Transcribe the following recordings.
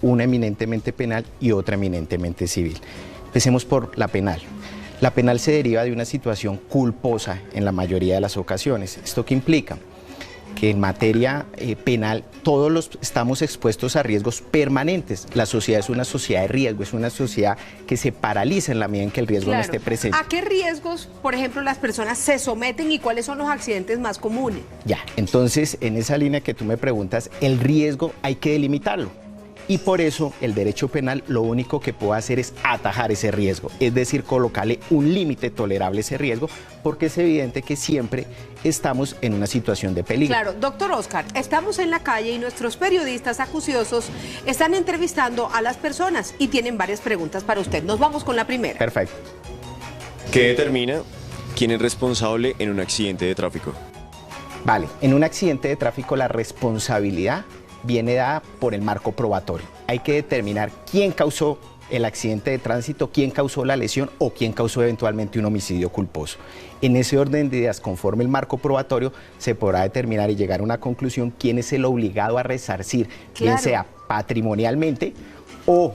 una eminentemente penal y otra eminentemente civil. Empecemos por la penal. La penal se deriva de una situación culposa en la mayoría de las ocasiones. ¿Esto qué implica? Que en materia penal todos estamos expuestos a riesgos permanentes. La sociedad es una sociedad de riesgo, es una sociedad que se paraliza en la medida en que el riesgo no esté presente. ¿A qué riesgos, por ejemplo, las personas se someten y cuáles son los accidentes más comunes? Ya, entonces en esa línea que tú me preguntas, el riesgo hay que delimitarlo. Y por eso el derecho penal lo único que puede hacer es atajar ese riesgo, es decir, colocarle un límite tolerable a ese riesgo, porque es evidente que siempre estamos en una situación de peligro. Claro, doctor Oscar, estamos en la calle y nuestros periodistas acuciosos están entrevistando a las personas y tienen varias preguntas para usted. Nos vamos con la primera. Perfecto. ¿Qué determina quién es responsable en un accidente de tráfico? Vale, en un accidente de tráfico la responsabilidad viene dada por el marco probatorio. Hay que determinar quién causó el accidente de tránsito, quién causó la lesión o quién causó eventualmente un homicidio culposo. En ese orden de ideas, conforme el marco probatorio, se podrá determinar y llegar a una conclusión quién es el obligado a resarcir, bien sea patrimonialmente o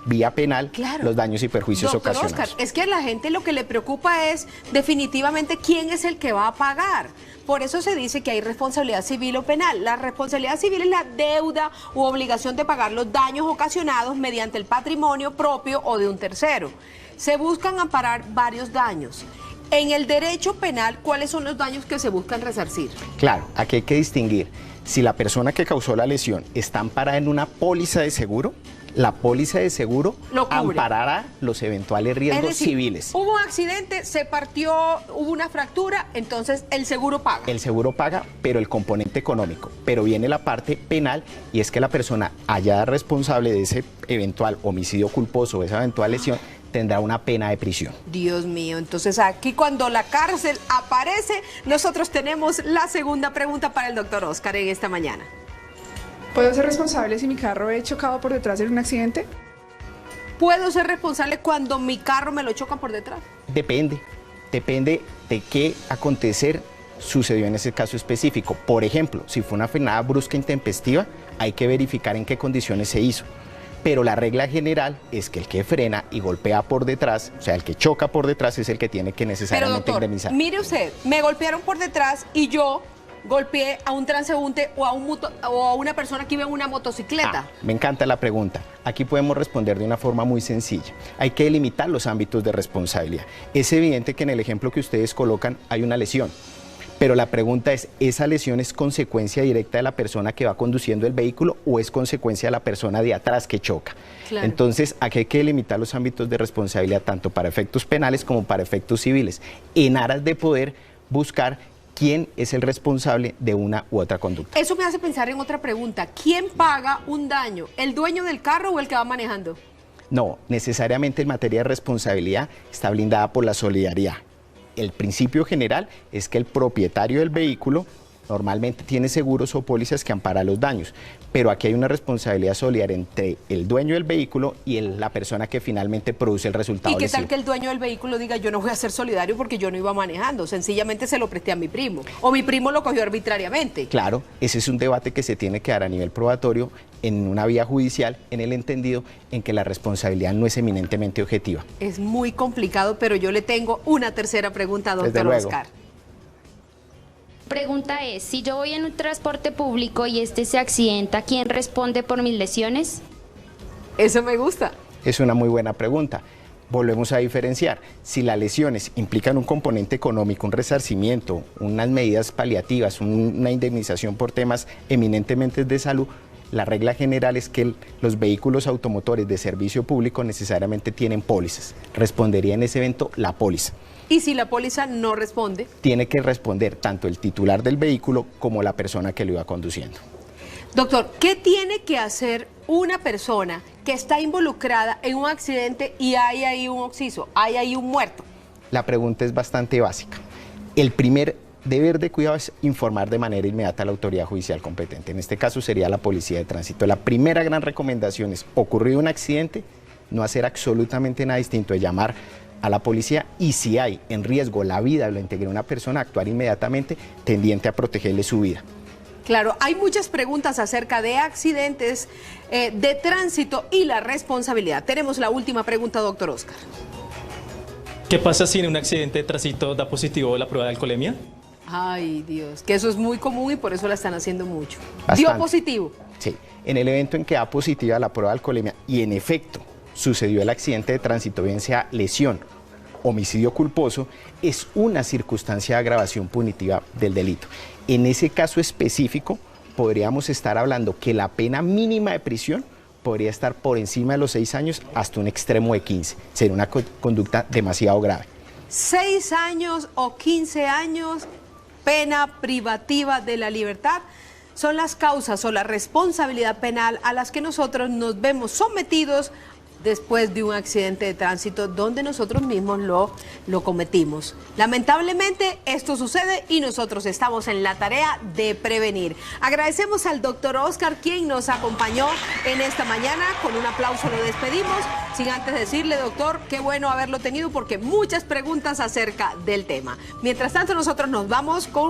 vía penal, los daños y perjuicios ocasionados. Oscar, es que a la gente lo que le preocupa es definitivamente quién es el que va a pagar. Por eso se dice que hay responsabilidad civil o penal. La responsabilidad civil es la deuda u obligación de pagar los daños ocasionados mediante el patrimonio propio o de un tercero. Se buscan amparar varios daños. En el derecho penal, ¿cuáles son los daños que se buscan resarcir? Claro, aquí hay que distinguir si la persona que causó la lesión está amparada en una póliza de seguro. La póliza de seguro amparará los eventuales riesgos civiles. Hubo un accidente, se partió, hubo una fractura, entonces el seguro paga. El seguro paga, pero el componente económico. Pero viene la parte penal y es que la persona hallada responsable de ese eventual homicidio culposo o esa eventual lesión tendrá una pena de prisión. Dios mío, entonces aquí cuando la cárcel aparece, nosotros tenemos la segunda pregunta para el doctor Oscar en esta mañana. ¿Puedo ser responsable si mi carro he chocado por detrás en un accidente? ¿Puedo ser responsable cuando mi carro me lo chocan por detrás? Depende de qué acontecer sucedió en ese caso específico. Por ejemplo, si fue una frenada brusca intempestiva, hay que verificar en qué condiciones se hizo. Pero la regla general es que el que frena y golpea por detrás, o sea, el que choca por detrás es el que tiene que necesariamente indemnizar. Mire usted, me golpearon por detrás y yo golpeé a un transeúnte o a una persona que iba en una motocicleta. Me encanta la pregunta. Aquí podemos responder de una forma muy sencilla. Hay que delimitar los ámbitos de responsabilidad. Es evidente que en el ejemplo que ustedes colocan hay una lesión, pero la pregunta es, ¿esa lesión es consecuencia directa de la persona que va conduciendo el vehículo o es consecuencia de la persona de atrás que choca? Claro. Entonces, aquí hay que delimitar los ámbitos de responsabilidad tanto para efectos penales como para efectos civiles, en aras de poder buscar quién es el responsable de una u otra conducta. Eso me hace pensar en otra pregunta. ¿Quién paga un daño? ¿El dueño del carro o el que va manejando? No, necesariamente en materia de responsabilidad está blindada por la solidaridad. El principio general es que el propietario del vehículo normalmente tiene seguros o pólizas que amparan los daños, pero aquí hay una responsabilidad solidaria entre el dueño del vehículo y la persona que finalmente produce el resultado. ¿Y qué tal que el dueño del vehículo diga, yo no voy a ser solidario porque yo no iba manejando, sencillamente se lo presté a mi primo, o mi primo lo cogió arbitrariamente? Claro, ese es un debate que se tiene que dar a nivel probatorio en una vía judicial, en el entendido en que la responsabilidad no es eminentemente objetiva. Es muy complicado, pero yo le tengo una tercera pregunta, doctor Oscar. Pregunta es, si yo voy en un transporte público y este se accidenta, ¿quién responde por mis lesiones? Eso me gusta. Es una muy buena pregunta. Volvemos a diferenciar. Si las lesiones implican un componente económico, un resarcimiento, unas medidas paliativas, una indemnización por temas eminentemente de salud, la regla general es que los vehículos automotores de servicio público necesariamente tienen pólizas. Respondería en ese evento la póliza. ¿Y si la póliza no responde? Tiene que responder tanto el titular del vehículo como la persona que lo iba conduciendo. Doctor, ¿qué tiene que hacer una persona que está involucrada en un accidente y hay ahí un occiso, hay ahí un muerto? La pregunta es bastante básica. El primer deber de cuidado es informar de manera inmediata a la autoridad judicial competente. En este caso sería la policía de tránsito. La primera gran recomendación es, ocurrido un accidente, no hacer absolutamente nada distinto de llamar a la policía y si hay en riesgo la vida o la integridad de una persona, actuar inmediatamente tendiente a protegerle su vida. Claro, hay muchas preguntas acerca de accidentes de tránsito y la responsabilidad. Tenemos la última pregunta, doctor Oscar. ¿Qué pasa si en un accidente de tránsito da positivo la prueba de alcoholemia? Ay, Dios, que eso es muy común y por eso la están haciendo mucho. Bastante. ¿Dio positivo? Sí, en el evento en que da positiva la prueba de alcoholemia y en efecto sucedió el accidente de tránsito, bien sea lesión, homicidio culposo, es una circunstancia de agravación punitiva del delito. En ese caso específico, podríamos estar hablando que la pena mínima de prisión podría estar por encima de los 6 años hasta un extremo de 15. Sería una conducta demasiado grave. 6 años o 15 años, pena privativa de la libertad, son las causas o la responsabilidad penal a las que nosotros nos vemos sometidos después de un accidente de tránsito donde nosotros mismos lo cometimos. Lamentablemente esto sucede y nosotros estamos en la tarea de prevenir. Agradecemos al doctor Oscar, quien nos acompañó en esta mañana. Con un aplauso lo despedimos, sin antes decirle, doctor, qué bueno haberlo tenido porque muchas preguntas acerca del tema. Mientras tanto, nosotros nos vamos con